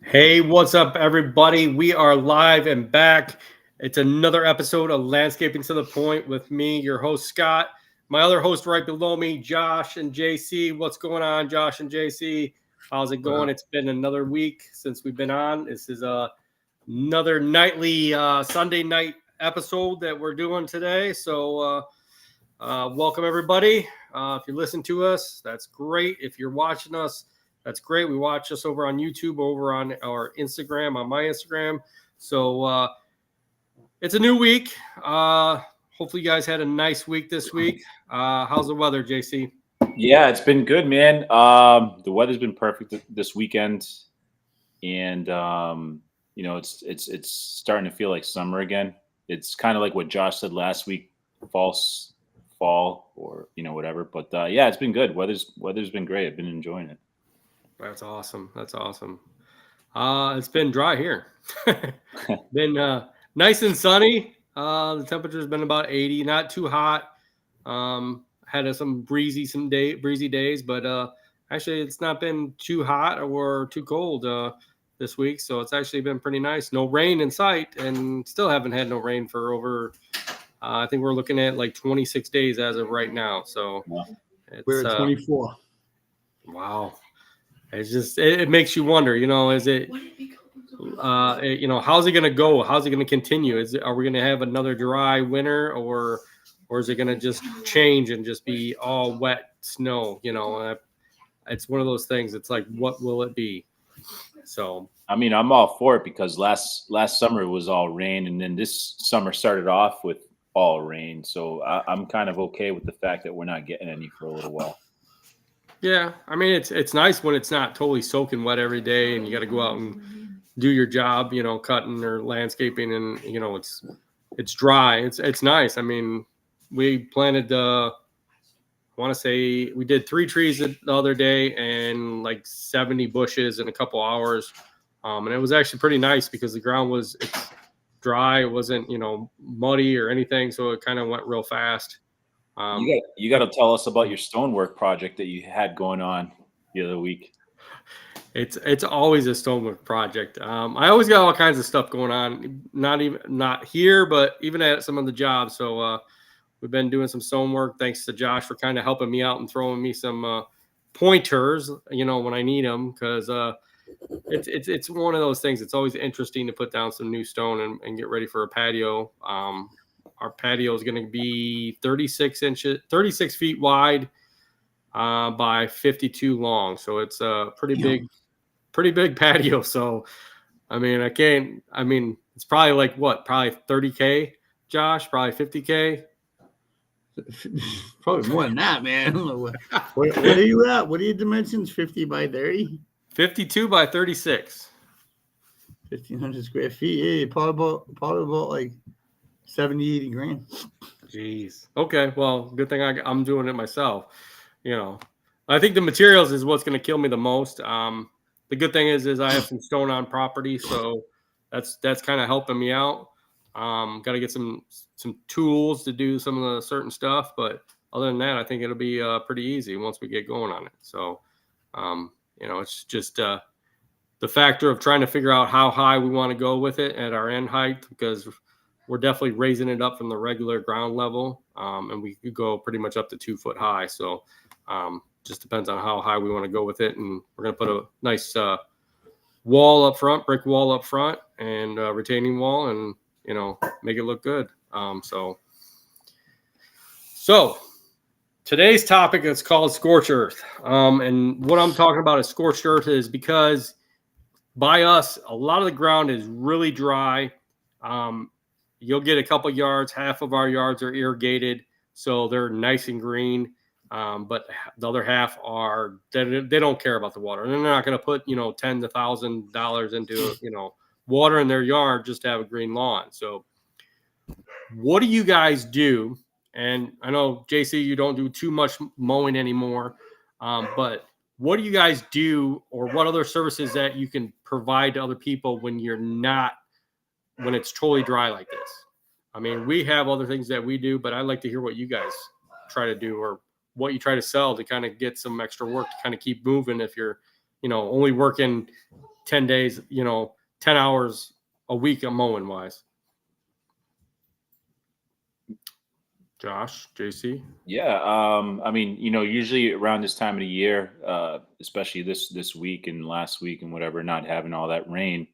Hey, what's up, everybody? We are live and back. It's another episode of Landscaping to the Point with me, your host, Scott. My other host right below me, Josh and JC. What's going on, Josh and JC? How's it going? It's been another week since we've been on. This is another nightly Sunday night episode that we're doing today. So welcome, everybody. If you listen to us, that's great. If you're watching us, that's great. We watch us over on YouTube, over on our Instagram, on my Instagram. So it's a new week. Hopefully you guys had a nice week this week. How's the weather, JC? Yeah, it's been good, man. The weather's been perfect this weekend, and it's starting to feel like summer again. It's kind of like what Josh said last week, fall or whatever. But yeah, it's been good. Weather's been great. I've been enjoying it. That's awesome. It's been dry here. Been nice and sunny. The temperature's been about 80, not too hot. Had some breezy days, but actually it's not been too hot or too cold this week. So it's actually been pretty nice. No rain in sight, and still haven't had no rain for over. I think we're looking at like 26 days as of right now. So we're at 24. Wow. It's just it makes you wonder, is it how's it going to go? How's it going to continue? Are we going to have another dry winter, or is it going to just change and just be all wet snow? It's one of those things. It's like, what will it be? So I mean, I'm all for it because last summer it was all rain, and then this summer started off with all rain. So I'm kind of okay with the fact that we're not getting any for a little while. Yeah, I mean, it's nice when it's not totally soaking wet every day, and you got to go out and do your job, cutting or landscaping, and it's dry. It's nice. I mean, we planted I want to say we did 3 trees the other day and like 70 bushes in a couple hours, and it was actually pretty nice because the ground it's dry. It wasn't muddy or anything, so it kind of went real fast. You got to tell us about your stonework project that you had going on the other week. It's always a stonework project. I always got all kinds of stuff going on, not here, but even at some of the jobs. So we've been doing some stonework. Thanks to Josh for kind of helping me out and throwing me some pointers, when I need them, because it's one of those things. It's always interesting to put down some new stone and get ready for a patio. Our patio is going to be 36 feet wide by 52 long. So it's a pretty big patio. So, I mean, it's probably like probably 30K, Josh, probably 50K. Probably more than that, man. What are you at? What are your dimensions? 50 by 30? 52 by 36. 1,500 square feet. Yeah, probably about like 70, 80 grand. Jeez. Okay. Well, good thing I'm doing it myself. I think the materials is what's going to kill me the most. The good thing is I have some stone on property, so that's kind of helping me out. Got to get some tools to do some of the certain stuff, but other than that, I think it'll be pretty easy once we get going on it. So, it's just the factor of trying to figure out how high we want to go with it at our end height, because we're definitely raising it up from the regular ground level, and we could go pretty much up to 2 foot high. So just depends on how high we want to go with it. And we're going to put a nice wall up front, brick wall up front, and retaining wall, and, make it look good. So today's topic is called Scorched Earth. And what I'm talking about is Scorched Earth is because by us, a lot of the ground is really dry. You'll get a couple yards. Half of our yards are irrigated, so they're nice and green. But the other half they don't care about the water, and they're not going to put tens of $1,000 into water in their yard just to have a green lawn. So, what do you guys do? And I know, JC, you don't do too much mowing anymore, but what do you guys do, or what other services that you can provide to other people when it's totally dry like this? I mean, we have other things that we do, but I'd like to hear what you guys try to do, or what you try to sell to kind of get some extra work to kind of keep moving if you're, only working 10 days, 10 hours a week of mowing wise. Josh, JC. Yeah, I mean, usually around this time of the year, especially this week and last week and whatever, not having all that rain.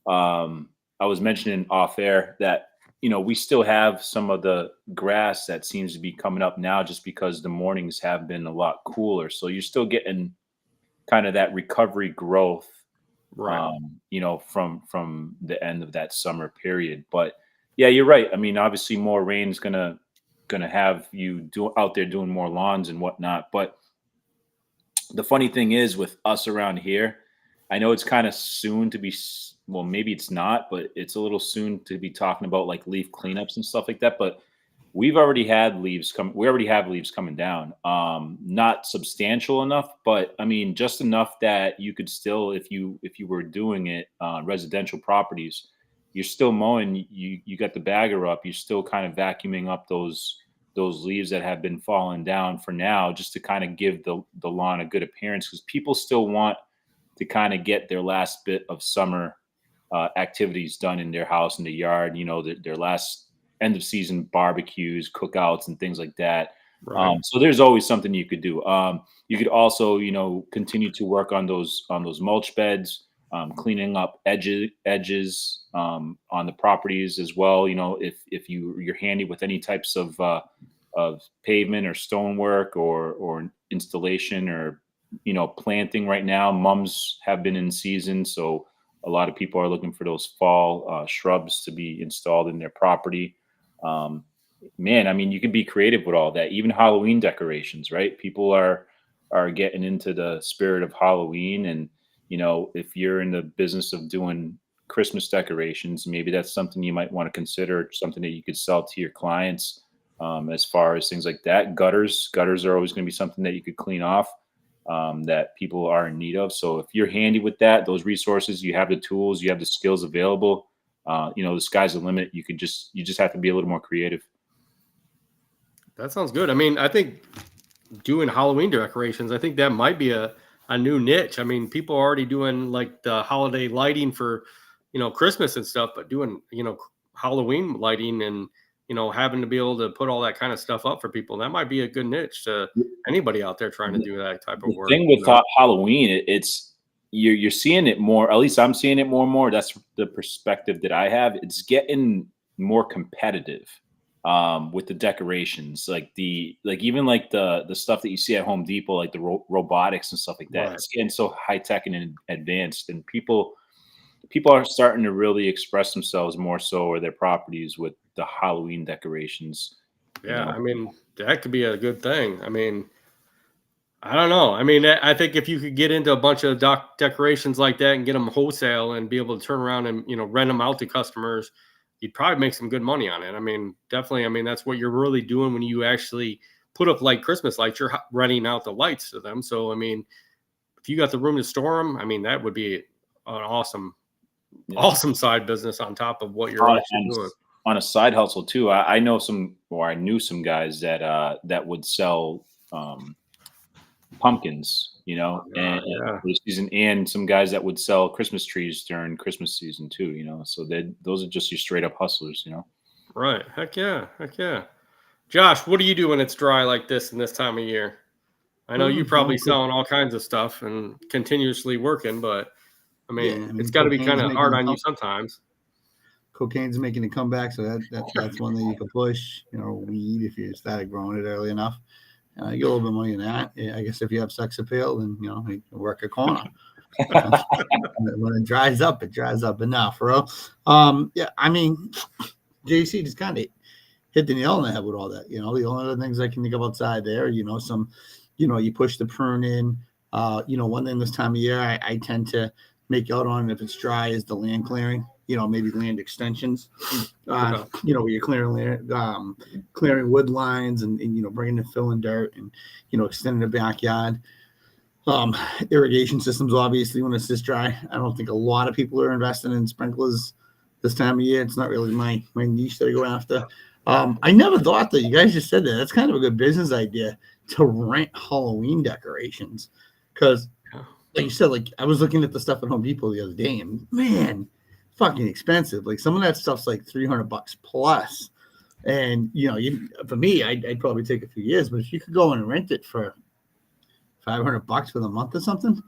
I was mentioning off air that we still have some of the grass that seems to be coming up now, just because the mornings have been a lot cooler. So you're still getting kind of that recovery growth, Right. from the end of that summer period. But yeah, you're right. I mean, obviously, more rain is gonna have you out there doing more lawns and whatnot. But the funny thing is, with us around here, I know it's kind of soon to be. Well, maybe it's not, but it's a little soon to be talking about like leaf cleanups and stuff like that. But we already have leaves coming down. Not substantial enough, but I mean just enough that you could still, if you were doing it on residential properties, you're still mowing. You got the bagger up. You're still kind of vacuuming up those leaves that have been falling down for now, just to kind of give the lawn a good appearance, because people still want to kind of get their last bit of summer activities done in their house, in the yard, their last end of season barbecues, cookouts, and things like that. Right. So there's always something you could do. You could also, continue to work on those mulch beds, cleaning up edges on the properties as well. If you're handy with any types of pavement or stonework or installation or planting right now. Mums have been in season, so a lot of people are looking for those fall shrubs to be installed in their property. Man, I mean, you can be creative with all that. Even Halloween decorations, right? People are getting into the spirit of Halloween, and if you're in the business of doing Christmas decorations, maybe that's something you might want to consider, something that you could sell to your clients. As far as things like that, gutters are always going to be something that you could clean off. That people are in need of. So if you're handy with that, those resources, you have the tools, you have the skills available, the sky's the limit. You just have to be a little more creative. That sounds good. I mean, I think doing Halloween decorations, I think that might be a new niche. I mean, people are already doing like the holiday lighting for, Christmas and stuff, but doing, Halloween lighting and, having to be able to put all that kind of stuff up for people. That might be a good niche to anybody out there trying to do that type of work. The thing with Halloween, it's you're seeing it more. At least I'm seeing it more and more. That's the perspective that I have. It's getting more competitive with the decorations, like even like the stuff that you see at Home Depot, like the robotics and stuff like that. Right. It's getting so high tech and advanced, and people are starting to really express themselves more so or their properties with the Halloween decorations. Yeah, I mean, that could be a good thing. I mean, I don't know. I mean, I think if you could get into a bunch of decorations like that and get them wholesale and be able to turn around and, rent them out to customers, you'd probably make some good money on it. I mean, definitely. I mean, that's what you're really doing when you actually put up like Christmas lights. You're renting out the lights to them. So, I mean, if you got the room to store them, I mean, that would be an awesome side business on top of what you're actually doing. On a side hustle too, I knew some guys that would sell pumpkins, and for the season, and some guys that would sell Christmas trees during Christmas season too, so those are just your straight up hustlers, Right. Heck yeah. Josh, what do you do when it's dry like this in this time of year? I know you probably selling all kinds of stuff and continuously working, but I mean it's got to be kind of hard on you sometimes. Cocaine's making a comeback, so that's one that you can push. Weed, if you started growing it early enough, you get a little bit of money in that. I guess if you have sex appeal, then you can work a corner. When it dries up enough, bro. Yeah, I mean, JC just kind of hit the nail on the head with all that. The only other things I can think of outside there, some, you push the prune in. One thing this time of year I tend to make out on if it's dry is the land clearing. Maybe land extensions, where you're clearing wood lines and bringing the fill and dirt and, extending the backyard. Irrigation systems, obviously, when it's this dry, I don't think a lot of people are investing in sprinklers this time of year. It's not really my niche that I go after. I never thought that. You guys just said that. That's kind of a good business idea to rent Halloween decorations, because like you said, like I was looking at the stuff at Home Depot the other day, and man, fucking expensive. Like some of that stuff's like $300 plus. And for me, I'd probably take a few years, but if you could go in and rent it for $500 for the month or something,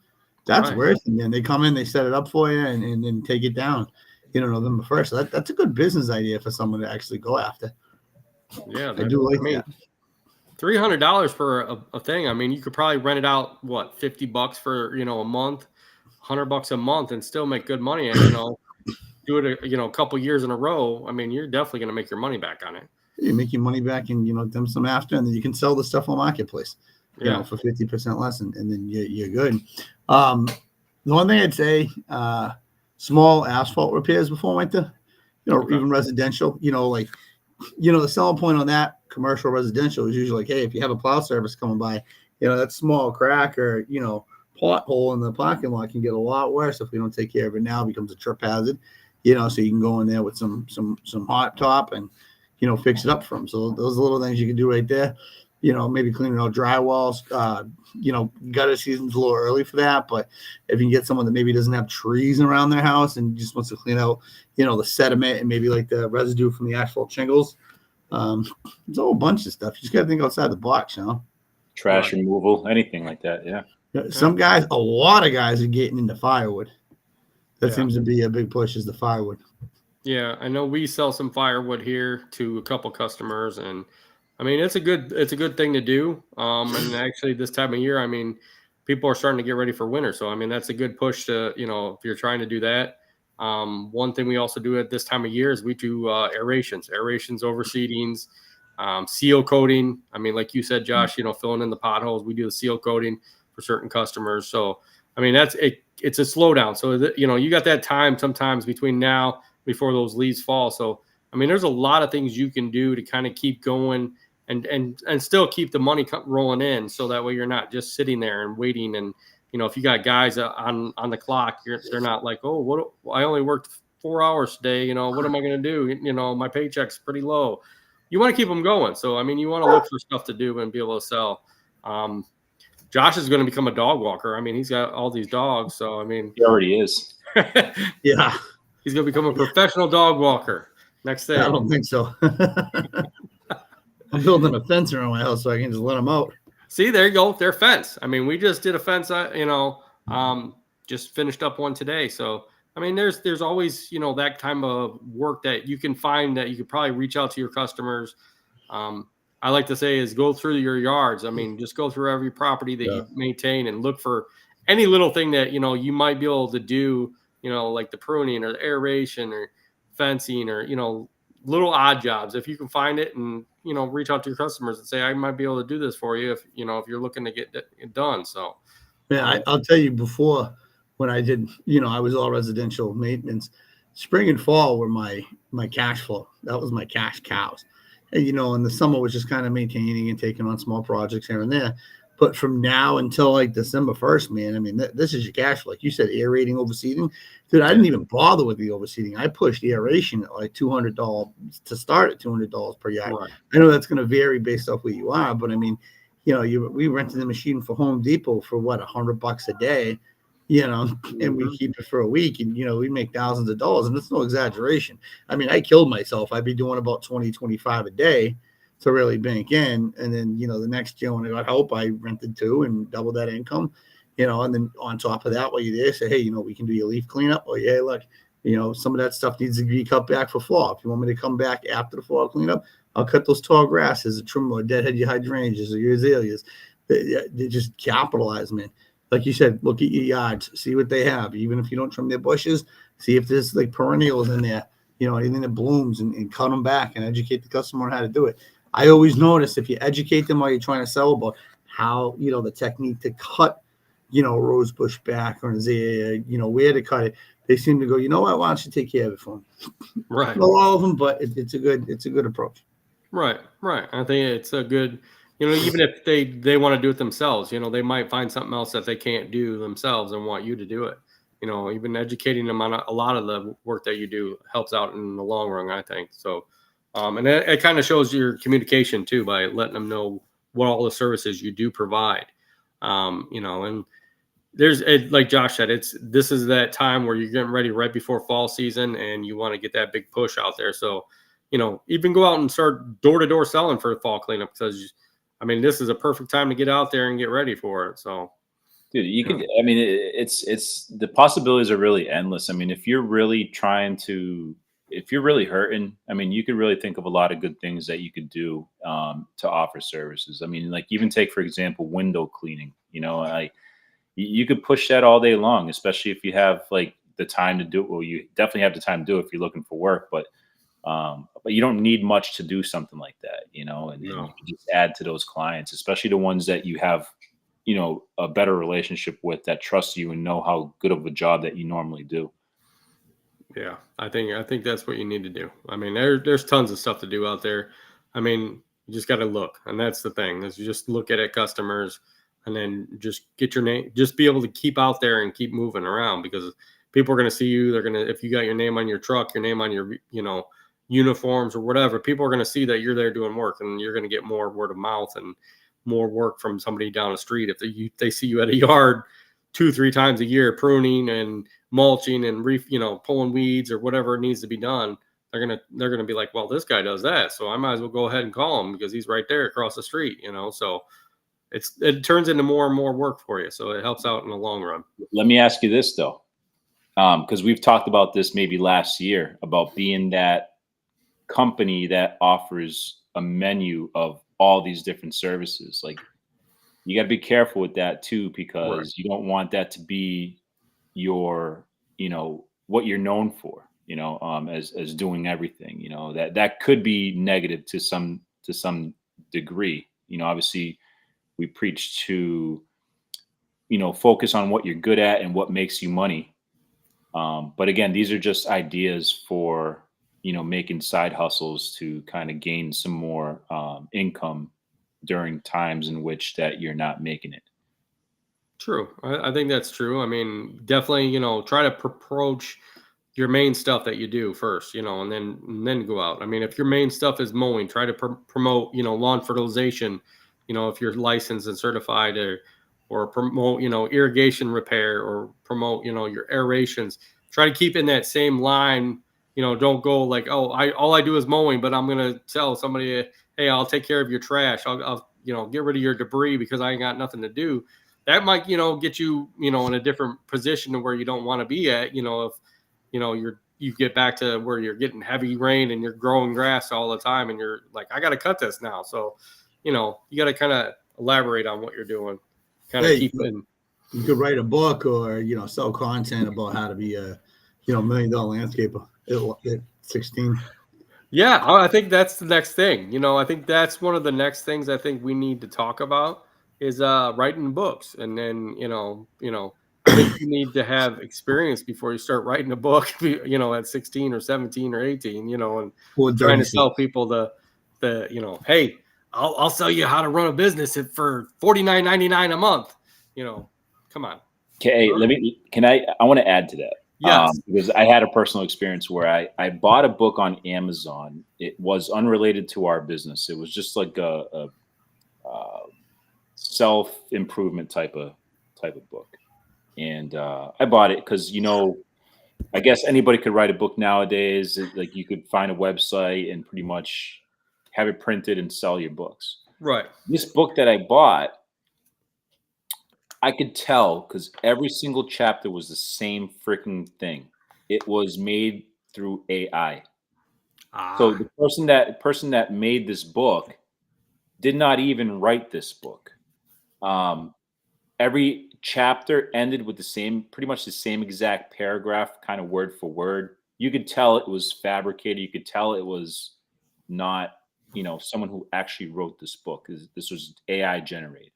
that's Right. worth it. And then they come in, they set it up for you, and then take it down. November 1st. So that's a good business idea for someone to actually go after. Yeah, I do like that. $300 for a thing. I mean, you could probably rent it out, what, $50 for, a month, $100 a month, and still make good money. And, do it, a couple years in a row. I mean, you're definitely going to make your money back on it. You make your money back and, them some after, and then you can sell the stuff on Marketplace, for 50% less, and then you're good. The one thing I'd say, small asphalt repairs before winter, even residential, the selling point on that commercial residential is usually like, hey, if you have a plow service coming by, that small crack or, pothole in the parking lot can get a lot worse if we don't take care of it now. It becomes a trip hazard, so you can go in there with some hot top and, fix it up for them. So those little things you can do right there, maybe cleaning out drywalls, gutter season's a little early for that, but if you can get someone that maybe doesn't have trees around their house and just wants to clean out, the sediment and maybe like the residue from the asphalt shingles, there's a whole bunch of stuff. You just got to think outside the box, Trash removal, anything like that. Yeah. Some guys, a lot of guys are getting into firewood. That seems to be a big push, is the firewood. Yeah, I know we sell some firewood here to a couple customers, and I mean it's a good thing to do. And actually this time of year, I mean, people are starting to get ready for winter, so I mean that's a good push to if you're trying to do that. One thing we also do at this time of year is we do aerations overseedings, seal coating. I mean, like you said, Josh, filling in the potholes. We do the seal coating for certain customers. So I mean it's a slowdown. So you got that time sometimes between now before those leaves fall. So I mean, there's a lot of things you can do to kind of keep going and still keep the money rolling in. So that way you're not just sitting there and waiting. And, if you got guys on the clock, they're not like, oh, I only worked 4 hours today. What am I going to do? My paycheck's pretty low. You want to keep them going. So, I mean, you want to look for stuff to do and be able to sell. Josh is going to become a dog walker. I mean, he's got all these dogs. So, I mean, He already is. Yeah. He's going to become a professional dog walker. Next thing. I don't think so. I'm building a fence around my house so I can just let them out. See, there you go. Their fence. I mean, we just did a fence, just finished up one today. So, I mean, there's always, that kind of work that you can find that you could probably reach out to your customers. I like to say is go through your yards. I mean, just go through every property that you maintain and look for any little thing that, you might be able to do, like the pruning or the aeration or fencing or, little odd jobs. If you can find it and, reach out to your customers and say, I might be able to do this for you if you're looking to get it done. So, yeah, I'll tell you, before when I did, I was all residential maintenance. Spring and fall were my cash flow. That was my cash cows. And, in the summer was just kind of maintaining and taking on small projects here and there. But from now until like December 1st, man, I mean, this is your cash flow. Like you said, aerating, overseeding. Dude, I didn't even bother with the overseeding. I pushed the aeration at like $200 to start at $200 per yard. Right. I know that's going to vary based off where you are, but I mean, we rented the machine for Home Depot for what, $100 a day, and we keep it for a week, and we make thousands of dollars, and it's no exaggeration. I mean, I killed myself. I'd be doing about 20, 25 a day to really bank in. And then, the next year when I got help, I rented 2 and doubled that income, and then on top of that, while you're there, say, hey, we can do your leaf cleanup. Or, yeah, look, some of that stuff needs to be cut back for fall. If you want me to come back after the fall cleanup, I'll cut those tall grasses, trim or deadhead your hydrangeas or your azaleas. They just capitalize, man. Like you said, look at your yards, see what they have. Even if you don't trim their bushes, see if there's like perennials in there, anything that blooms, and cut them back and educate the customer on how to do it. I always notice if you educate them while you're trying to sell about how, the technique to cut, rose bush back or azalea, where to cut it, they seem to go, what, why don't you take care of it for me? Right. Not all of them, but it's a good approach. Right. I think it's a good, even if they want to do it themselves, they might find something else that they can't do themselves and want you to do it. Even educating them on a lot of the work that you do helps out in the long run, I think. So, and it kind of shows your communication too by letting them know what all the services you do provide. And like Josh said, this is that time where you're getting ready right before fall season, and you want to get that big push out there. So, even go out and start door-to-door selling for the fall cleanup, because this is a perfect time to get out there and get ready for it. So, dude, you could. I mean, it's the possibilities are really endless. I mean, if you're really hurting, you could really think of a lot of good things that you could do to offer services. I mean, like even take, for example, window cleaning. You could push that all day long, especially if you have like the time to do it. Well, you definitely have the time to do it if you're looking for work, but you don't need much to do something like that, and you can just add to those clients, especially the ones that you have, a better relationship with, that trust you and know how good of a job that you normally do. Yeah, I think that's what you need to do. There's tons of stuff to do out there. You just got to look, and that's the thing. Is you just look at it, customers, and then just get your name. Just be able to keep out there and keep moving around, because people are going to see you. They're going to, if you got your name on your truck, your name on your uniforms or whatever, people are going to see that you're there doing work, and you're going to get more word of mouth and more work from somebody down the street. If they see you at a yard 2-3 times a year pruning and mulching and pulling weeds or whatever needs to be done, they're gonna be like, well, this guy does that, so I might as well go ahead and call him because he's right there across the street. So it turns into more and more work for you, so it helps out in the long run. Let me ask you this though, because we've talked about this maybe last year about being that company that offers a menu of all these different services. Like, you got to be careful with that too, because you don't want that to be your, what you're known for, as doing everything, that could be negative to some degree. Obviously we preach to, focus on what you're good at and what makes you money. But again, these are just ideas for, making side hustles to kind of gain some more income during times in which that you're not making it. True. I think that's true. Definitely, try to approach your main stuff that you do first, and then go out. If your main stuff is mowing, try to promote, lawn fertilization, if you're licensed and certified, or promote, irrigation repair, or promote, your aerations. Try to keep in that same line. Don't go like, oh, all I do is mowing, but I'm going to tell somebody, hey, I'll take care of your trash. I'll get rid of your debris because I ain't got nothing to do. That might, get you, in a different position to where you don't want to be at, if, you get back to where you're getting heavy rain and you're growing grass all the time and you're like, I got to cut this now. So, you got to kind of elaborate on what you're doing. Kind of keep it. You could write a book or, sell content about how to be a, $1 million landscaper at 16. Yeah, I think that's the next thing. I think that's one of the next things I think we need to talk about is writing books. And then, I think you need to have experience before you start writing a book, at 16 or 17 or 18, and trying to sell people the hey, I'll sell you how to run a business for $49.99 a month. Come on. Okay, I want to add to that. Yes. Because I had a personal experience where I bought a book on Amazon. It was unrelated to our business. It was just like a self-improvement type of book. And I bought it because, I guess anybody could write a book nowadays. Like, you could find a website and pretty much have it printed and sell your books. Right. This book that I bought, I could tell because every single chapter was the same freaking thing. It was made through AI. So the person that made this book did not even write this book. Every chapter ended with pretty much the same exact paragraph, kind of word for word. You could tell it was fabricated. You could tell it was not, someone who actually wrote this book. This was AI generated,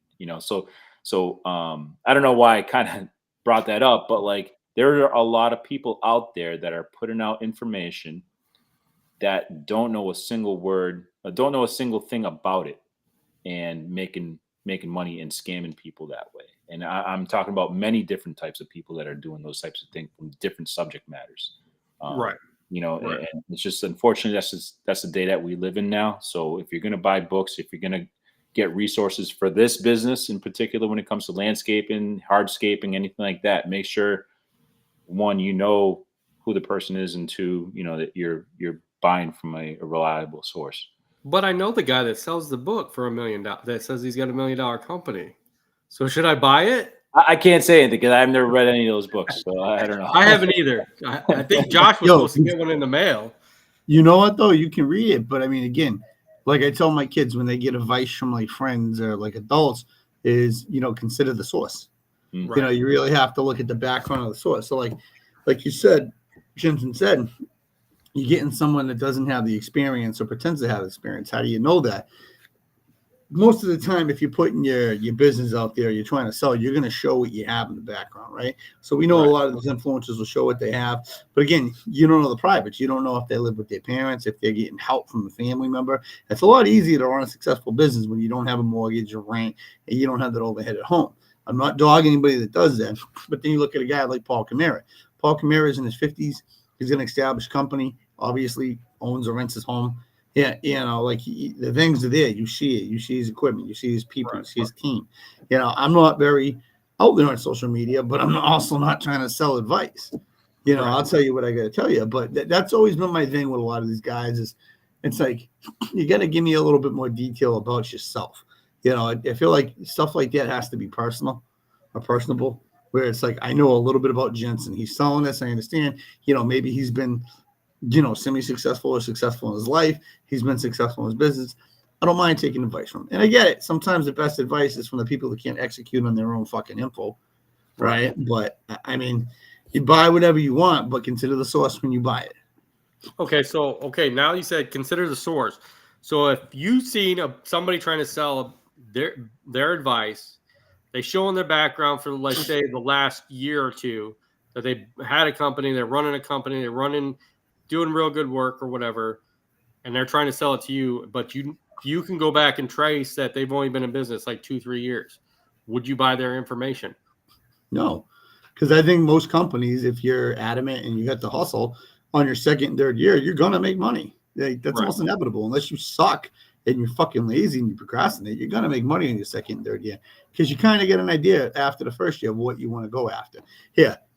So I don't know why I kind of brought that up, but like, there are a lot of people out there that are putting out information that don't know a single word, don't know a single thing about it, and making money and scamming people that way. And I'm talking about many different types of people that are doing those types of things from different subject matters. Right. And it's just unfortunate that's the day that we live in now. So if you're going to buy books, if you're going to, get resources for this business in particular when it comes to landscaping, hardscaping, anything like that. Make sure, one, you know who the person is, and two, you know that you're buying from a reliable source. But I know the guy that sells the book for $1 million that says he's got $1 million company. So should I buy it? I can't say anything because I've never read any of those books, so I don't know. I haven't either. I think Josh was supposed to get one in the mail. You know what though? You can read it, but I mean, again, like I tell my kids when they get advice from like friends or like adults, is consider the source. Right. You really have to look at the background of the source. So like you said, Jimson said, you're getting someone that doesn't have the experience or pretends to have experience. How do you know that? Most of the time, if you're putting your business out there, you're trying to sell, you're going to show what you have in the background, right? So we know a lot of these influencers will show what they have. But again, you don't know the privates. You don't know if they live with their parents, if they're getting help from a family member. It's a lot easier to run a successful business when you don't have a mortgage or rent and you don't have that overhead at home. I'm not dogging anybody that does that. But then you look at a guy like Paul Camara. Paul Camara is in his 50s. He's an established company, obviously owns or rents his home. Yeah, the things are there. You see it. You see his equipment. You see his people. You see his team. I'm not very out there on social media, but I'm also not trying to sell advice. I'll tell you what I got to tell you. But that's always been my thing with a lot of these guys is it's like you got to give me a little bit more detail about yourself. I feel like stuff like that has to be personal or personable, where it's like I know a little bit about Jensen. He's selling this. I understand. Maybe he's been semi-successful or successful in his life. He's been successful in his business. I don't mind taking advice from him. And I get it. Sometimes the best advice is from the people that can't execute on their own fucking info. Right. But I mean, you buy whatever you want, but consider the source when you buy it. Okay. Now you said consider the source. So if you've seen somebody trying to sell their advice, they show in their background for, let's say, the last year or two that they had a company, they're running a company, doing real good work or whatever, and they're trying to sell it to you, but you can go back and trace that they've only been in business like 2-3 years. Would you buy their information? No, because I think most companies, if you're adamant and you got the hustle on your second and third year, you're going to make money. That's almost inevitable. Unless you suck and you're fucking lazy and you procrastinate, you're going to make money in your second and third year because you kind of get an idea after the first year of what you want to go after.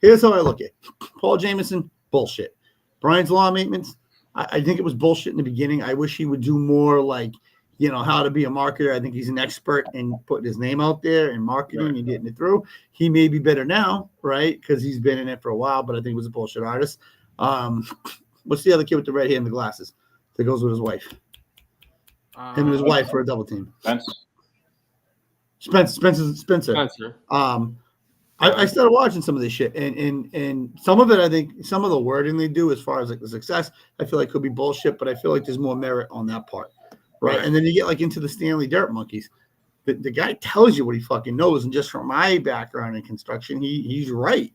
Here's how I look at it. Paul Jameson, bullshit. Brian's Law Maintenance, I think it was bullshit in the beginning. I wish he would do more like, how to be a marketer. I think he's an expert in putting his name out there and marketing and getting it through. He may be better now, right? Because he's been in it for a while, but I think he was a bullshit artist. What's the other kid with the red hair and the glasses that goes with his wife? Him and his wife for a double team. Spencer. I started watching some of this shit, and some of it, I think, some of the wording they do as far as like the success, I feel like could be bullshit, but I feel like there's more merit on that part, right? And then you get like into the Stanley Dirt Monkeys. The guy tells you what he fucking knows, and just from my background in construction, he's right,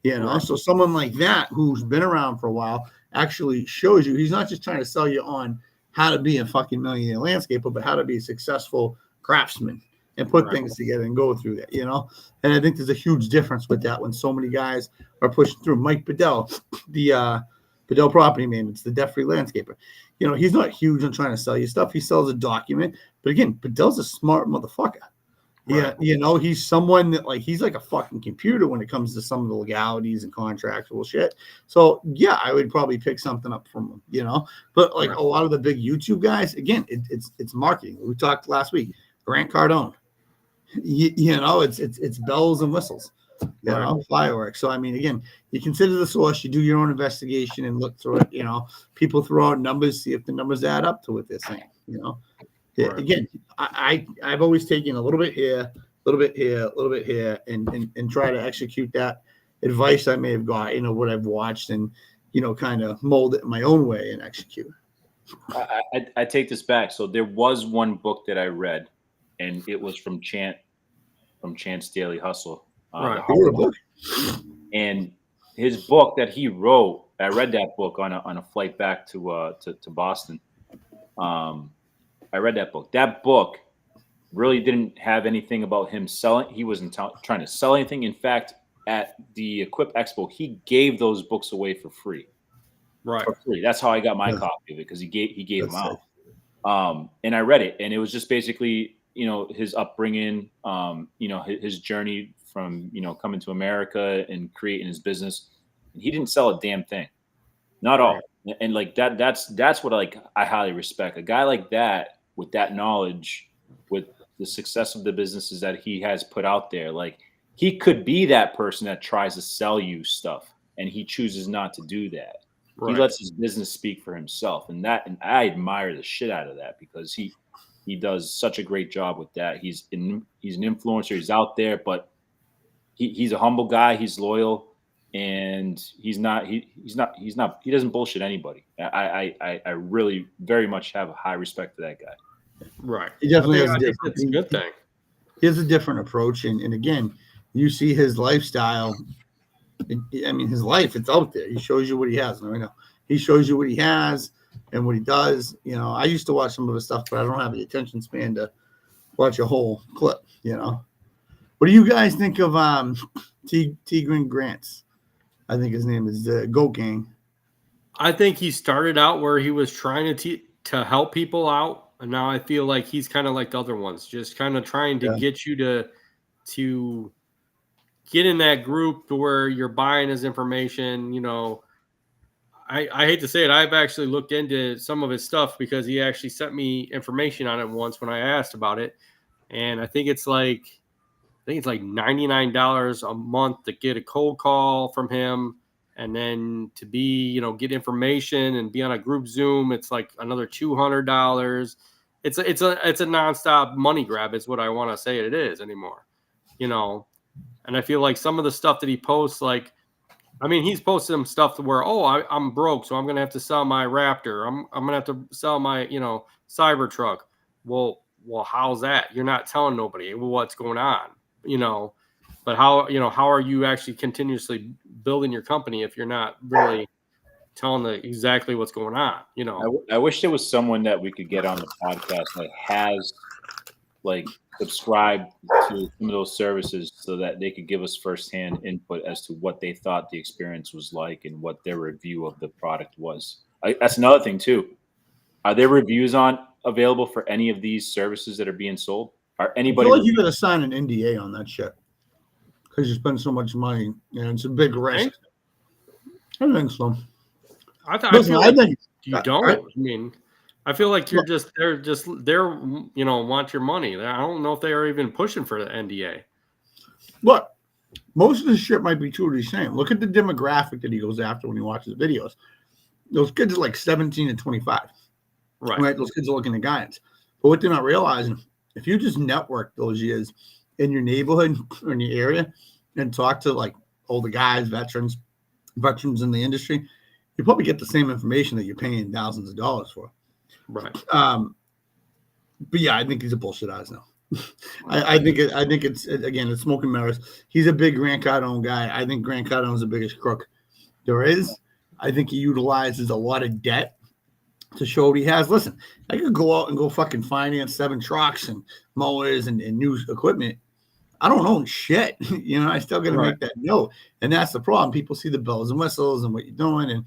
So someone like that who's been around for a while actually shows you he's not just trying to sell you on how to be a fucking millionaire landscaper, but how to be a successful craftsman and put things together and go through that, And I think there's a huge difference with that when so many guys are pushing through. Mike Bedell, the Bedell Property Maintenance, the debt-free landscaper. He's not huge on trying to sell you stuff. He sells a document. But again, Bedell's a smart motherfucker. Yeah, he's someone that he's like a fucking computer when it comes to some of the legalities and contractual shit. So yeah, I would probably pick something up from him, But a lot of the big YouTube guys, again, it's marketing. We talked last week. Grant Cardone. It's bells and whistles, fireworks. So I mean, again, you consider the source, you do your own investigation and look through it. People throw out numbers, see if the numbers add up to what they're saying. Again, I've always taken a little bit here, a little bit here, a little bit here, and try to execute that advice I may have got, what I've watched, and kind of mold it in my own way and execute. I take this back. So there was one book that I read, and it was from Chance Daily Hustle. And his book that he wrote, I read that book on a flight back to Boston. I read that book. That book really didn't have anything about him selling. He wasn't trying to sell anything. In fact, at the Equip Expo, he gave those books away for free. For free. That's how I got my copy of it, because he gave them out. And I read it, and it was just basically his upbringing, his journey from, coming to America and creating his business. He didn't sell a damn thing. Not all. And like that's what I highly respect. A guy like that with that knowledge, with the success of the businesses that he has put out there, like he could be that person that tries to sell you stuff and he chooses not to do that. He lets his business speak for himself. And I admire the shit out of that because he does such a great job with that. He's an influencer. He's out there, but he's a humble guy. He's loyal. And he doesn't bullshit anybody. I really very much have a high respect for that guy. Right. He definitely has it's a good thing. He has a different approach. And again, you see his lifestyle. I mean, his life, it's out there. He shows you what he has. I know he shows you what he has and what he does. I used to watch some of his stuff, but I don't have the attention span to watch a whole clip. What do you guys think of Tigran Grants? I think his name is Goat Gang. I think he started out where he was trying to help people out, and now I feel like he's kind of like the other ones, just kind of trying to get you to get in that group to where you're buying his information. I hate to say it, I've actually looked into some of his stuff because he actually sent me information on it once when I asked about it, and I think it's like $99 a month to get a cold call from him, and then to be, get information and be on a group Zoom. It's like another $200. It's a nonstop money grab is what I want to say it is anymore, and I feel like some of the stuff that he posts, he's posted some stuff to where, I'm broke, so I'm going to have to sell my Raptor. I'm going to have to sell my, Cybertruck. Well, how's that? You're not telling nobody what's going on. But how are you actually continuously building your company if you're not really telling exactly what's going on? I wish there was someone that we could get on the podcast that has subscribed to some of those services so that they could give us firsthand input as to what they thought the experience was like and what their review of the product was. That's another thing too. Are there reviews available for any of these services that are being sold? Anybody? I feel like you got to sign an NDA on that shit because you spend so much money and it's a big risk. I think so. I think you don't. I feel like they're want your money. I don't know if they are even pushing for the NDA. Look, most of this shit might be true what he's saying. Look at the demographic that he goes after when he watches videos. Those kids are like 17 and 25. Right? Those kids are looking at guidance. But what they're not realizing, if you just network those years in your neighborhood or in your area and talk to older guys, veterans in the industry, you probably get the same information that you're paying thousands of dollars for. Right. But yeah, I think he's a bullshit ass now. I think it's again, it's smoke and mirrors. He's a big Grant Cardone guy. I think Grant Cardone is the biggest crook there is. I think he utilizes a lot of debt to show what he has. Listen, I could go out and go fucking finance 7 trucks and mowers and new equipment. I don't own shit. I still got to make that note. And that's the problem. People see the bells and whistles and what you're doing. And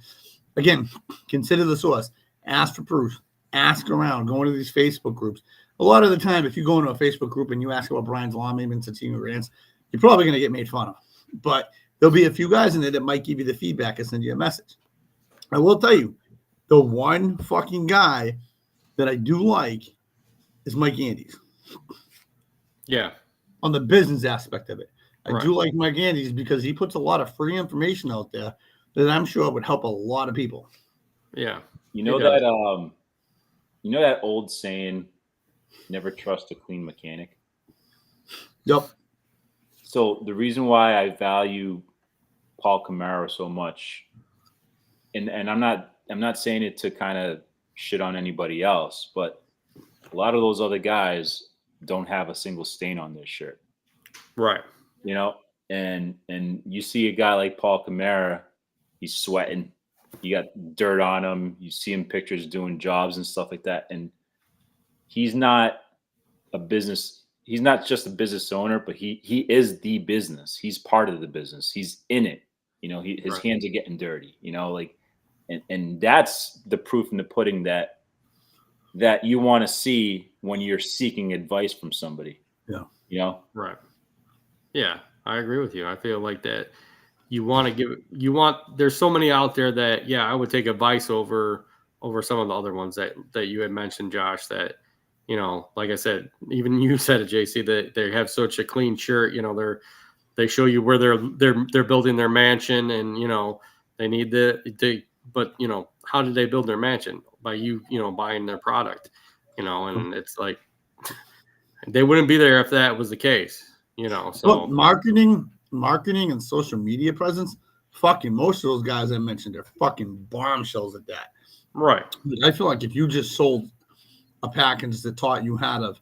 again, consider the source. Ask for proof. Ask around. Go into these Facebook groups. A lot of the time, if you go into a Facebook group and you ask about Brian's Lawn Maintenance and Team Rants, you're probably going to get made fun of. But there'll be a few guys in there that might give you the feedback and send you a message. I will tell you, the one fucking guy that I do like is Mike Andes. Yeah. On the business aspect of it. I do like Mike Andes because he puts a lot of free information out there that I'm sure would help a lot of people. Yeah. That old saying, never trust a clean mechanic? Yep. So the reason why I value Paul Camaro so much, and I'm not saying it to kind of shit on anybody else, but a lot of those other guys don't have a single stain on their shirt. Right. And you see a guy like Paul Camaro, he's sweating. You got dirt on him. You see him pictures doing jobs and stuff like that. And he's not just a business owner, but he is the business. He's part of the business. He's in it. His hands are getting dirty, and that's the proof in the pudding that you want to see when you're seeking advice from somebody. Yeah. You know? Right. Yeah, I agree with you. I feel like that there's so many out there that, yeah, I would take advice over some of the other ones that you had mentioned, Josh, that, like I said, even you said it, JC, that they have such a clean shirt, they show you where they're building their mansion, and, they need but how did they build their mansion? By you buying their product, and it's like, they wouldn't be there if that was the case, so. But marketing and social media presence, fucking most of those guys I mentioned are fucking bombshells at that. Right. I feel like if you just sold a package that taught you how to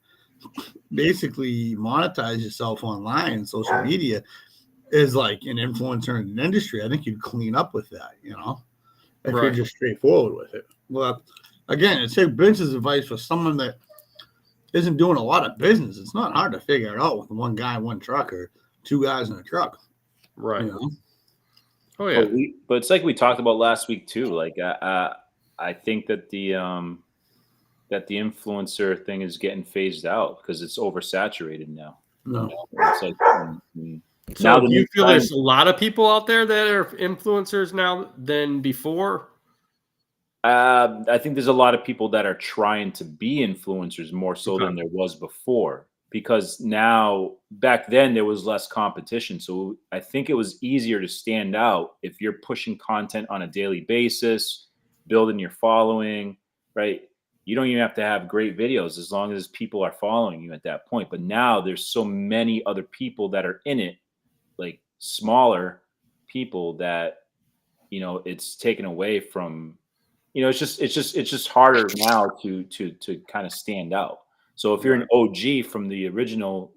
basically monetize yourself online and social media is like an influencer in an industry, I think you'd clean up with that, if you're just straightforward with it. Well, again, it's a business advice for someone that isn't doing a lot of business. It's not hard to figure it out with one guy, one truck, or two guys in a truck. Right. Oh yeah. But it's like we talked about last week too. Like I think that the influencer thing is getting phased out because it's oversaturated now. No. It's like, so do you feel there's a lot of people out there that are influencers now than before? I think there's a lot of people that are trying to be influencers more so than there was before, because now, back then there was less competition. So I think it was easier to stand out if you're pushing content on a daily basis, building your following, right? You don't even have to have great videos as long as people are following you at that point. But now there's so many other people that are in it, like smaller people, that, it's taken away from, it's just harder now to kind of stand out. So if you're an OG from the original,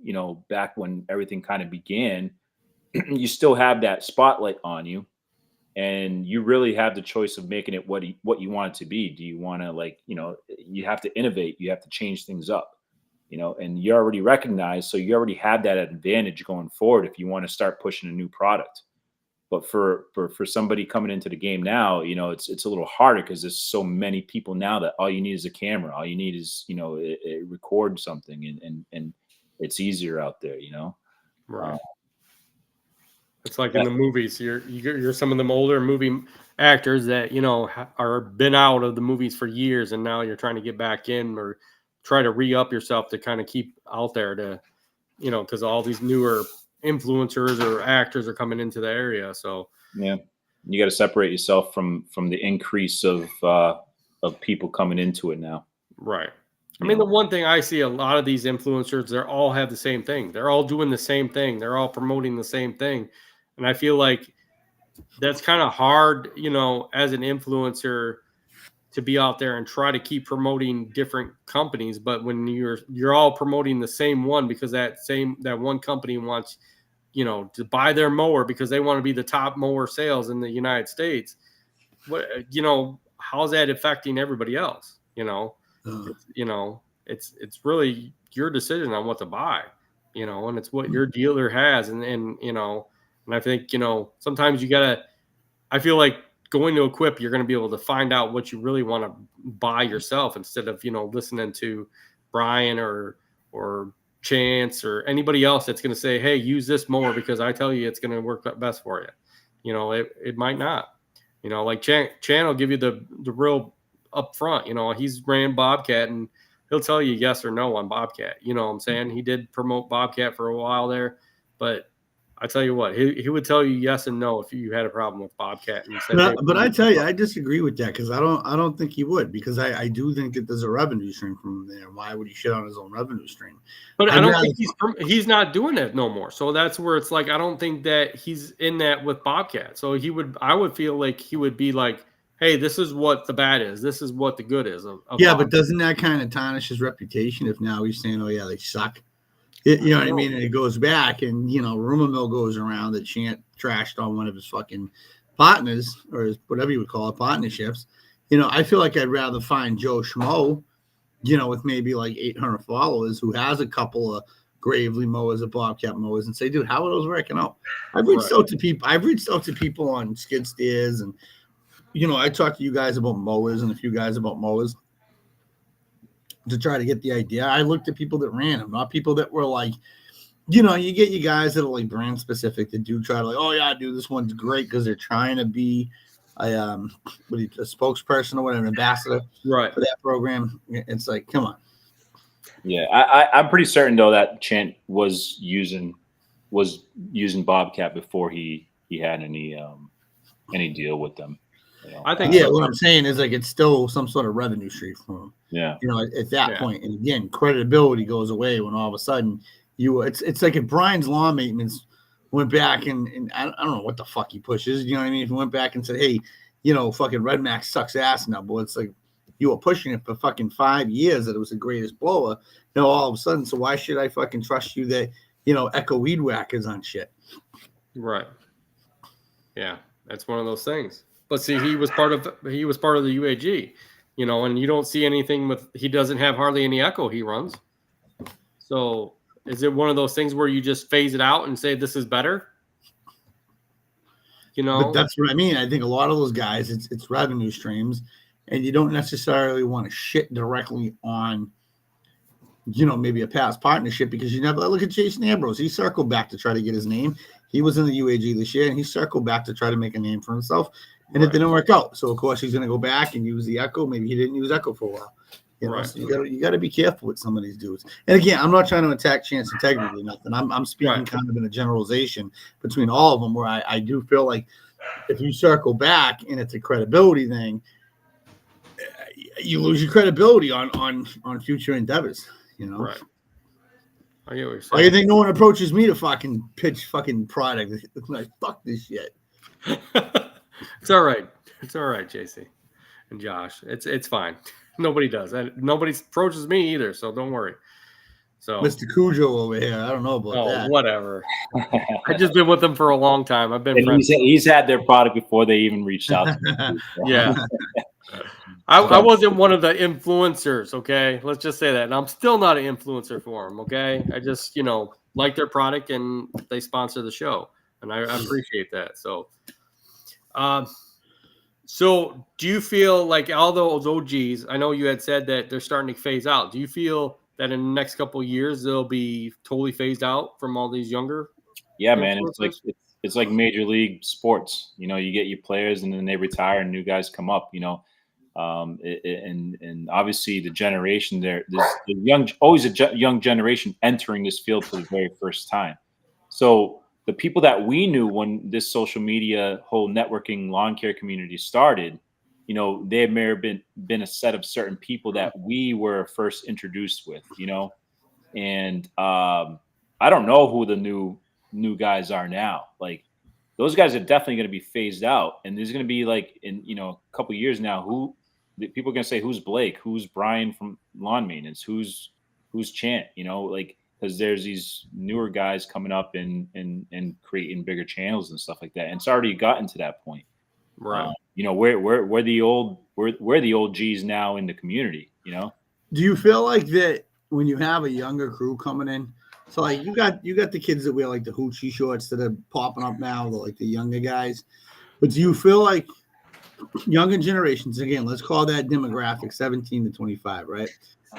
back when everything kind of began, you still have that spotlight on you, and you really have the choice of making it what you want it to be. Do you want to, you have to innovate, you have to change things up, and you're already recognized, so you already have that advantage going forward if you want to start pushing a new product. But for somebody coming into the game now, it's a little harder because there's so many people now that all you need is a camera. All you need is, record something, and it's easier out there, Right. It's like in the movies, you're some of them older movie actors that, are been out of the movies for years, and now you're trying to get back in or try to re-up yourself to kind of keep out there to, because all these newer influencers or actors are coming into the area. So yeah, you got to separate yourself from the increase of people coming into it now. Right. I mean, the one thing I see, a lot of these influencers, they all have the same thing. They're all doing the same thing. They're all promoting the same thing. And I feel like that's kind of hard, as an influencer, to be out there and try to keep promoting different companies. But when you're all promoting the same one, because that one company wants, to buy their mower because they want to be the top mower sales in the United States. What, how's that affecting everybody else? It's really your decision on what to buy, and it's what your dealer has. And I think, sometimes I feel like going to Equip, you're going to be able to find out what you really want to buy yourself, instead of, listening to Brian or Chance or anybody else that's going to say, hey, use this mower because I tell you it's going to work best for you. It might not, like Chan will give you the real upfront. He's ran Bobcat, and he'll tell you yes or no on Bobcat. You know what I'm saying? He did promote Bobcat for a while there, but I tell you what, he would tell you yes and no if you had a problem with Bobcat. And said, but I tell you, I disagree with that, because I don't think he would, because I do think that there's a revenue stream from there. Why would he shit on his own revenue stream? But I don't think he's not doing it no more. So that's where it's like, I don't think that he's in that with Bobcat. So I would feel like he would be like, hey, this is what the bad is. This is what the good is. Yeah, but doesn't that kind of tarnish his reputation if now he's saying, oh yeah, they suck? You know what I mean? And it goes back, and, rumor mill goes around that Chant trashed on one of his fucking partners, or his, whatever you would call it, partnerships. I feel like I'd rather find Joe Schmo, with maybe like 800 followers, who has a couple of Gravely mowers or Bobcat mowers, and say, dude, how are those working out? I've reached out to people on skid steers, and, I talked to you guys about mowers and a few guys about mowers. to try to get the idea. I looked at people that ran them, not people that were like, you know, you get you guys that are like brand specific that do try to like, oh yeah, dude, this one's great because they're trying to be a spokesperson or whatever, an ambassador Right. for that program. It's like, come on. Yeah, I'm pretty certain though that Chant was using Bobcat before he had any deal with them. You know? I think Yeah, so. what I'm saying is like it's still some sort of revenue stream for him. Yeah, You know, at that point. And again, credibility goes away when all of a sudden it's like if Brian's lawn maintenance went back and I don't know what the fuck he pushes, you know what I mean? If he went back and said, hey, you know, fucking Red Max sucks ass now, but it's like you were pushing it for fucking 5 years that it was the greatest blower. You know, all of a sudden, so why should I fucking trust you that, you know, Echo Weed Whackers on shit? Right. Yeah, that's one of those things. But see, he was part of the UAG, you know, and you don't see anything he doesn't have hardly any echo he runs. So is it one of those things where you just phase it out and say this is better? You know, But that's what I mean. I think a lot of those guys, it's revenue streams, and you don't necessarily want to shit directly on, you know, maybe a past partnership because you never look at Jason Ambrose. He circled back to try to get his name. He was in the UAG this year, and he circled back to try to make a name for himself, and it didn't work out. So of course he's going to go back and use the Echo. Maybe he didn't use Echo for a while. You know, so you got to be careful with some of these dudes. And again, I'm not trying to attack Chance integrity or nothing. I'm speaking kind of in a generalization between all of them, where I do feel like if you circle back and it's a credibility thing, you lose your credibility on future endeavors. You know, right? I get what you're saying. Why do you think no one approaches me to fucking pitch fucking product? Like, fuck this shit. It's all right. It's all right, JC and Josh. It's fine. Nobody does. Nobody approaches me either, so don't worry. So Mr. Cujo over here, I don't know about that. Whatever. I've just been with them for a long time. I've been friends. He's had their product before they even reached out to me. Yeah. I wasn't one of the influencers, okay? Let's just say that. And I'm still not an influencer for them, okay? I just, you know, like their product and they sponsor the show. And I appreciate that. So, so do you feel like all those OGs, I know you had said that they're starting to phase out. Do you feel that in the next couple of years they'll be totally phased out from all these younger? Yeah, man. It's like major league sports. You know, you get your players and then they retire and new guys come up, you know. And obviously the generation there's always a young generation entering this field for the very first time. So the people that we knew when this social media whole networking lawn care community started, you know, there may have been a set of certain people that we were first introduced with, you know, and I don't know who the new guys are now. Like those guys are definitely going to be phased out, and there's going to be like in, you know, a couple of years now, people are going to say who's Blake, who's Brian from lawn maintenance, who's Chant, you know, like, because there's these newer guys coming up and creating bigger channels and stuff like that. And it's already gotten to that point. Right. You know, we're the old G's now in the community, you know? Do you feel like that when you have a younger crew coming in? So like you got the kids that wear like the hoochie shorts that are popping up now, like the younger guys. But do you feel like younger generations, again, let's call that demographic 17 to 25, right?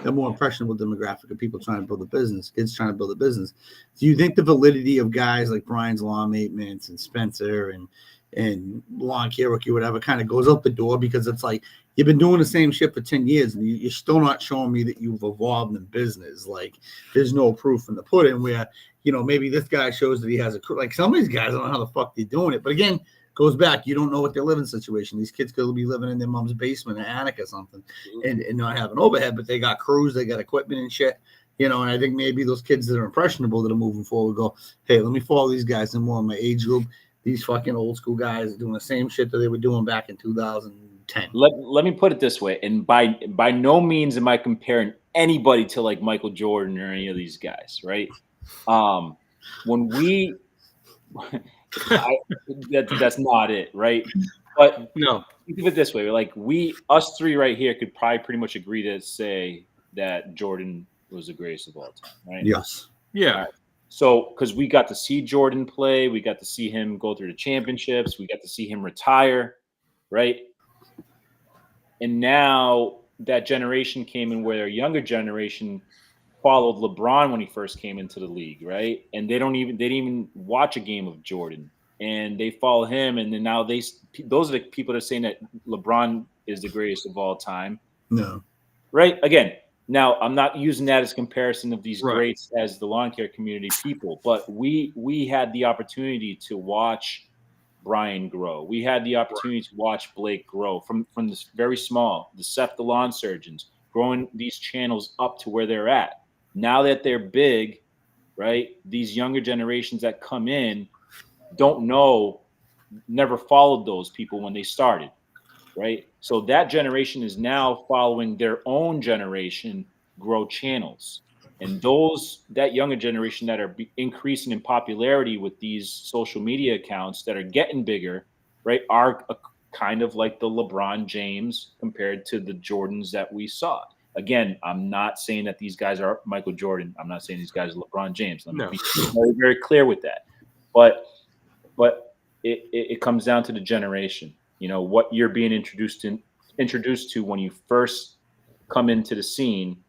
The more impressionable demographic of people trying to build a business, kids trying to build a business. Do you think the validity of guys like Brian's Lawn Maintenance and Spencer and Lawn Care Rookie, whatever, kind of goes out the door because it's like you've been doing the same shit for 10 years and you're still not showing me that you've evolved in business? Like there's no proof in the pudding where, you know, maybe this guy shows that he has a crew. Like some of these guys, I don't know how the fuck they're doing it. But again, goes back, you don't know what their living situation. These kids could be living in their mom's basement or attic or something and not having overhead, but they got crews, they got equipment and shit, you know. And I think maybe those kids that are impressionable that are moving forward go, hey, let me follow these guys in more of my age group. These fucking old school guys are doing the same shit that they were doing back in 2010. Let me put it this way, and by no means am I comparing anybody to like Michael Jordan or any of these guys, right? When we that's not it, right? But no, think of it this way: like us three right here could probably pretty much agree to say that Jordan was the greatest of all time, right? Yes. Yeah. Right. So, because we got to see Jordan play, we got to see him go through the championships, we got to see him retire, right? And now that generation came in where a younger generation followed LeBron when he first came into the league, right? And they didn't even watch a game of Jordan, and they follow him, and then now those are the people that are saying that LeBron is the greatest of all time, No. right? Again, now I'm not using that as comparison of these Right. greats as the lawn care community people, but we had the opportunity to watch Brian grow. We had the opportunity to watch Blake grow from this very small, the Seth the lawn surgeons, growing these channels up to where they're at. Now that they're big, right? These younger generations that come in don't know, never followed those people when they started, right? So that generation is now following their own generation grow channels. And that younger generation that are increasing in popularity with these social media accounts that are getting bigger, right, are kind of like the LeBron James compared to the Jordans that we saw. Again, I'm not saying that these guys are Michael Jordan. I'm not saying these guys are LeBron James. Let me be very, very clear with that. But it comes down to the generation. What you're being introduced to when you first come into the scene,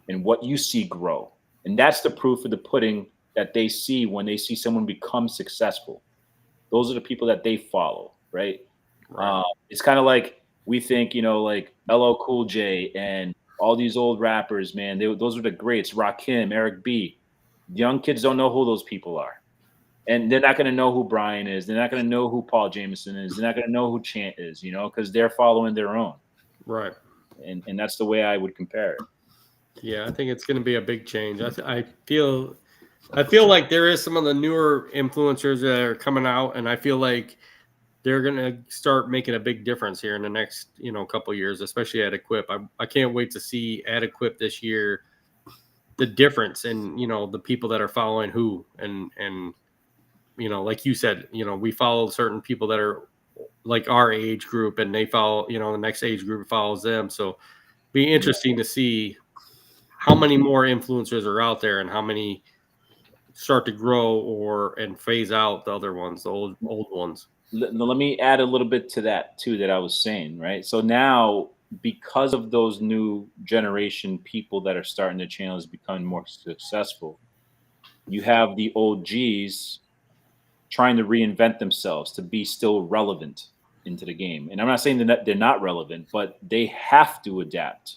and what you see grow. And that's the proof of the pudding that they see when they see someone become successful. Those are the people that they follow, right? It's kind of like we think, like LL Cool J and all these old rappers, man, those are the greats. Rakim, Eric B. Young kids don't know who those people are. And they're not going to know who Brian is. They're not going to know who Paul Jameson is. They're not going to know who Chant is, because they're following their own. Right. And that's the way I would compare it. Yeah, I think it's going to be a big change. I feel like there is some of the newer influencers that are coming out, and I feel like they're going to start making a big difference here in the next, couple of years, especially at Equip. I can't wait to see at Equip this year the difference in, the people that are following who, and like you said, we follow certain people that are like our age group, and they follow, the next age group follows them. So be interesting to see how many more influencers are out there and how many start to grow and phase out the other ones, the old ones. Let me add a little bit to that too, that I was saying, right? So now, because of those new generation people that are starting their channels becoming more successful, you have the OGs trying to reinvent themselves to be still relevant into the game. And I'm not saying that they're not relevant, but they have to adapt.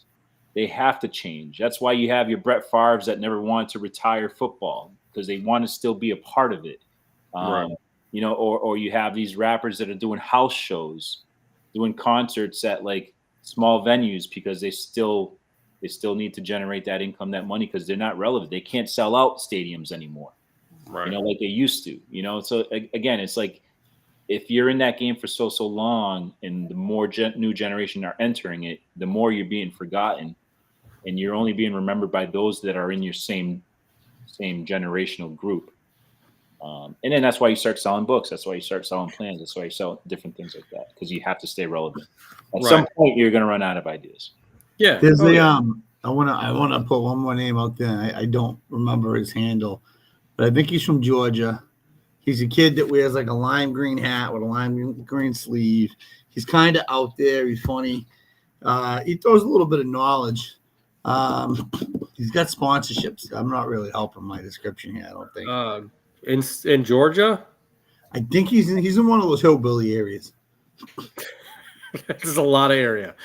They have to change. That's why you have your Brett Favres that never wanted to retire football, because they want to still be a part of it. Right. Or you have these rappers that are doing house shows, doing concerts at like small venues because they still need to generate that income, that money, because they're not relevant. They can't sell out stadiums anymore, Right. like they used to. So again, it's like, if you're in that game for so long, and the more new generation are entering it, the more you're being forgotten, and you're only being remembered by those that are in your same generational group. And then that's why you start selling books. That's why you start selling plans. That's why you sell different things like that, because you have to stay relevant. At some point, you're going to run out of ideas. Yeah. There's I wanna put one more name out there. I don't remember his handle, but I think he's from Georgia. He's a kid that wears like a lime green hat with a lime green sleeve. He's kind of out there. He's funny. He throws a little bit of knowledge. He's got sponsorships. I'm not really helping my description here, I don't think. In Georgia? I think he's in one of those hillbilly areas. This is a lot of area.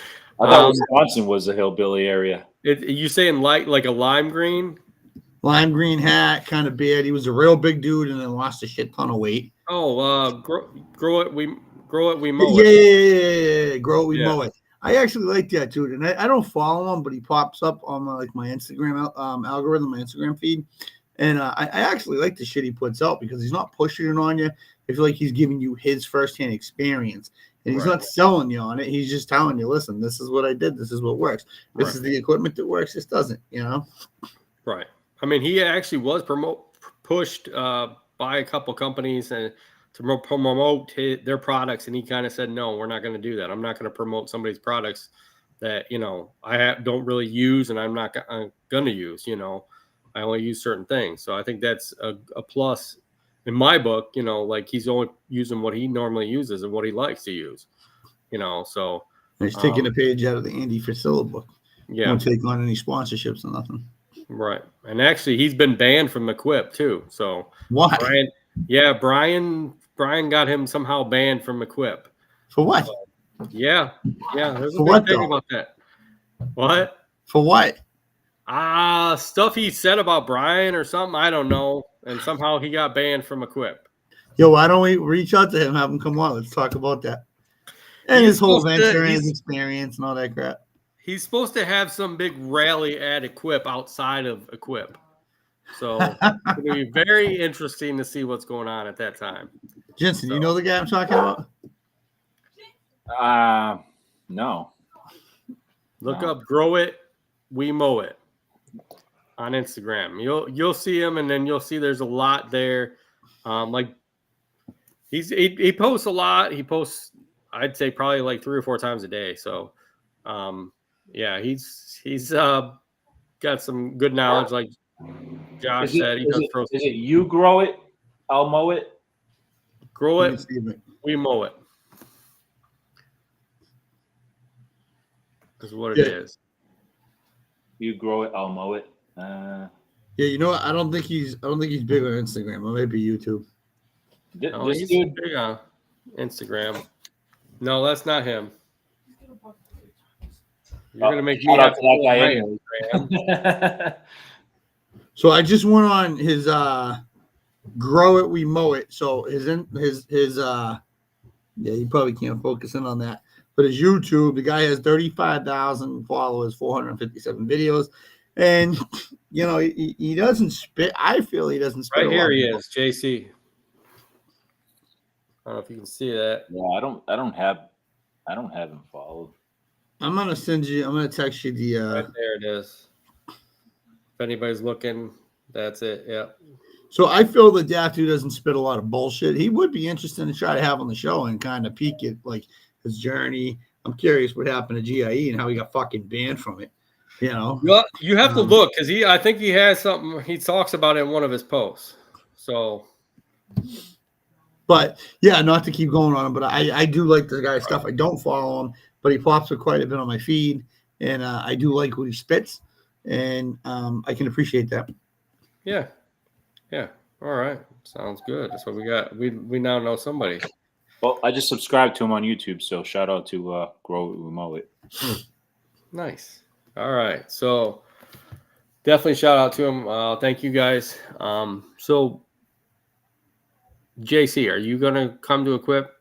I thought Wisconsin was a hillbilly area. You saying like a lime green? Lime green hat, kind of beard. He was a real big dude and then lost a shit ton of weight. Oh, grow it, we mow it. Yeah, grow it, we mow it. I actually like that dude, and I don't follow him, but he pops up on my Instagram algorithm, my Instagram feed, and I actually like the shit he puts out because he's not pushing it on you. I feel like he's giving you his firsthand experience, and he's not selling you on it. He's just telling you, listen, this is what I did. This is what works. This is the equipment that works. This doesn't, Right. I mean, he actually was pushed by a couple companies and to promote their products, and he kind of said, no, we're not going to do that. I'm not going to promote somebody's products that, I don't really use, and I'm not going to use, I only use certain things. So I think that's a plus in my book, like he's only using what he normally uses and what he likes to use, so And he's taking a page out of the Andy Frisella book. Yeah. Won't take on any sponsorships or nothing. Right. And actually, he's been banned from Equip too. So Why? Brian got him somehow banned from Equip. For what? Yeah. There's a For big what, thing though? about that. What? For what? Stuff he said about Brian or something. I don't know. And somehow he got banned from Equip. Yo, why don't we reach out to him, have him come on? Let's talk about that. And his whole venture and his experience and all that crap. He's supposed to have some big rally at Equip outside of Equip. So it's going to be very interesting to see what's going on at that time. Jensen, you know the guy I'm talking about? No. Look up Grow It, We Mow It on Instagram. You'll see him, and then you'll see there's a lot there. Like he posts a lot. He posts, I'd say, probably like 3 or 4 times a day. So yeah, he's got some good knowledge, like Josh said. He does is it you grow it, I'll mow it? Grow it, we mow it. Is what it is. You grow it, I'll mow it. Yeah, you know what? I don't think he's big on Instagram. Or maybe YouTube. He's big on Instagram. No, that's not him. You're gonna make me have to that guy. So I just went on his Grow It, We Mow It. So his yeah, you probably can't focus in on that. But his YouTube, the guy has 35,000 followers, 457 videos, and you know he doesn't spit. I feel he doesn't spit. Right here he is, JC. I don't know if you can see that. Yeah, I don't have him followed. I'm gonna text you the. Right there it is. If anybody's looking, that's it. Yeah. So I feel that Daft Dude doesn't spit a lot of bullshit. He would be interesting to try to have on the show and kind of peek at like his journey. I'm curious what happened to GIE and how he got fucking banned from it. You know. Well, you have to look because I think he has something he talks about it in one of his posts. So. But yeah, not to keep going on him, but I do like the guy's stuff. I don't follow him, but he pops up quite a bit on my feed, and I do like what he spits, and I can appreciate that. Yeah. All right, sounds good. That's what we got. We now know somebody. Well, I just subscribed to him on YouTube, so shout out to Grow It, We Mow It. Nice. All right, so definitely shout out to him. Thank you guys. So. JC, are you gonna come to Equip?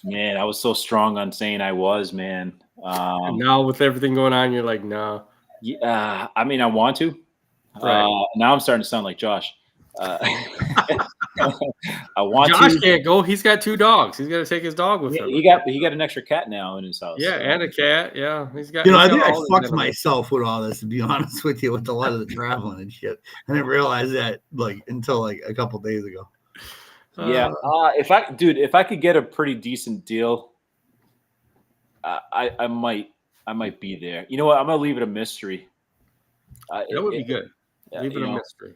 Man, I was so strong on saying I was, man. And now with everything going on, you're like, no. Yeah, I mean, I want to. Right. Now I'm starting to sound like Josh. I want Josh to. can't go. He's got 2 dogs. He's got to take his dog with him. He got an extra cat now in his house. Yeah, so. and a cat. Yeah, he's got. You know, I think I fucked myself with all this. To be honest with you, with a lot of the traveling and shit, I didn't realize that until a couple days ago. Yeah, if I could get a pretty decent deal, I might be there. You know what? I'm gonna leave it a mystery. That would be good. Yeah, leave it a mystery.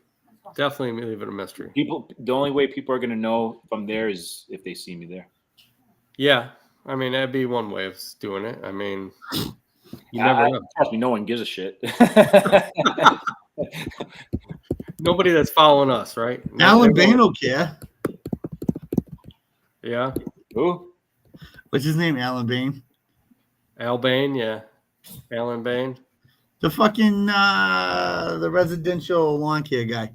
Definitely leave it a mystery. The only way people are gonna know if I'm there is if they see me there. Yeah, I mean that'd be one way of doing it. I mean, you never know. Trust me, no one gives a shit. Nobody that's following us, right? Alan Bain will care. Yeah. Who? What's his name? Alan Bain. Al Bain, yeah. Alan Bain. The fucking the residential lawn care guy.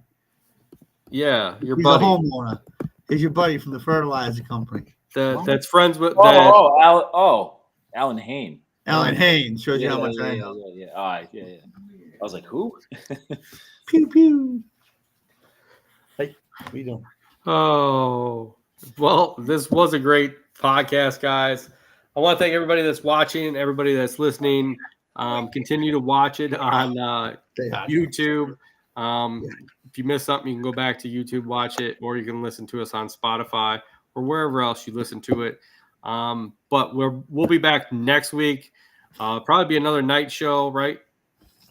Yeah, your He's buddy. a homeowner. He's your buddy from the fertilizer company. That's friends with. Alan Hain. Alan Hain shows you how much I know. Yeah. All right, yeah. I was like, who? Pew pew. Hey, what are you doing? Oh, well, this was a great podcast, guys. I want to thank everybody that's watching, everybody that's listening. Continue to watch it on YouTube. If you missed something, you can go back to YouTube, watch it, or you can listen to us on Spotify or wherever else you listen to it. But we'll be back next week. Probably be another night show, right?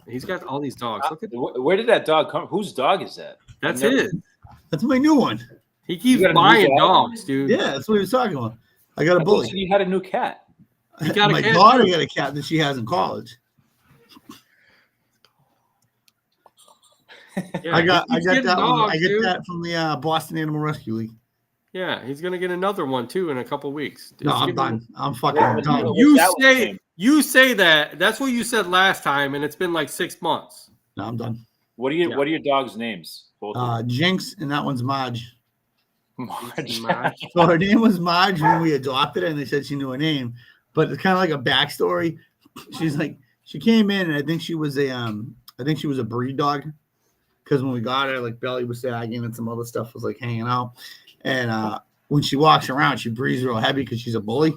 He's got all these dogs. Look at where did that dog come? Whose dog is that? That's his. That's my new one. He keeps buying dogs, dude. Yeah, that's what he was talking about. I got a bully. You had a new cat. You got a My cat daughter too? got a cat that she has in college. Yeah, I got he keeps getting that one. I dogs, get dude. that from the Boston Animal Rescue League. Yeah, he's gonna get another one too in a couple weeks. No, It's I'm gonna- done. I'm fucking What's done. that one's name? You say that. That's what you said last time, and it's been like 6 months. No, I'm done. What are your dogs' names? Both of them. Jinx, and that one's Marge. Marge. So her name was Marge when we adopted her, and they said she knew her name. But it's kind of like a backstory. She's like, she came in, and I think she was a breed dog. Because when we got her, like belly was sagging and some other stuff was like hanging out. And when she walks around, she breathes real heavy because she's a bully.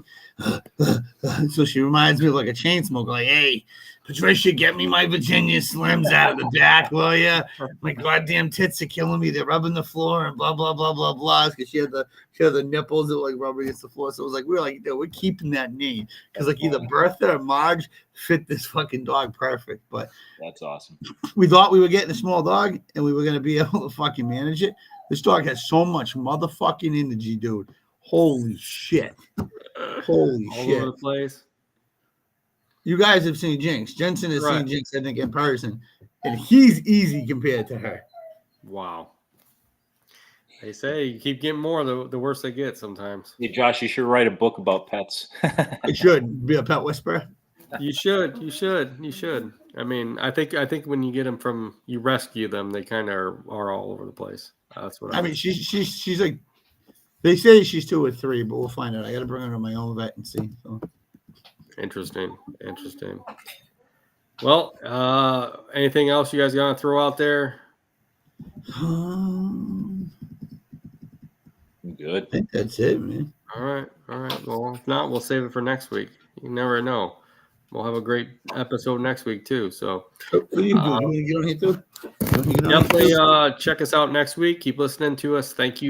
So she reminds me of like a chain smoker. Like, hey, Patricia, get me my Virginia Slims out of the back, will ya? My goddamn tits are killing me. They're rubbing the floor and blah blah blah blah blah. Because she had the nipples that were like rubbing against the floor. So it was like we were like, we're keeping that name because like either Bertha or Marge fit this fucking dog perfect. But That's awesome. we thought we were getting a small dog and we were gonna be able to fucking manage it. This dog has so much motherfucking energy, dude. Holy shit. Holy All shit. over the place. You guys have seen Jinx. Jensen has Right. seen Jinx, I think, in person. And he's easy compared to her. Wow. They say you keep getting more, the worse they get sometimes. Hey, Josh, you should write a book about pets. It should be a pet whisperer. You should. I mean, I think when you get them you rescue them, they kind of are all over the place. That's what I mean, she's like, they say she's 2 or 3, but we'll find out. I got to bring her to my own vet and see. So. Interesting. Well, anything else you guys got to throw out there? Good. I think that's it, man. All right. Well, if not, we'll save it for next week. You never know. We'll have a great episode next week too. So What do you do? You want to get on here too? definitely check us out next week. Keep listening to us. Thank you.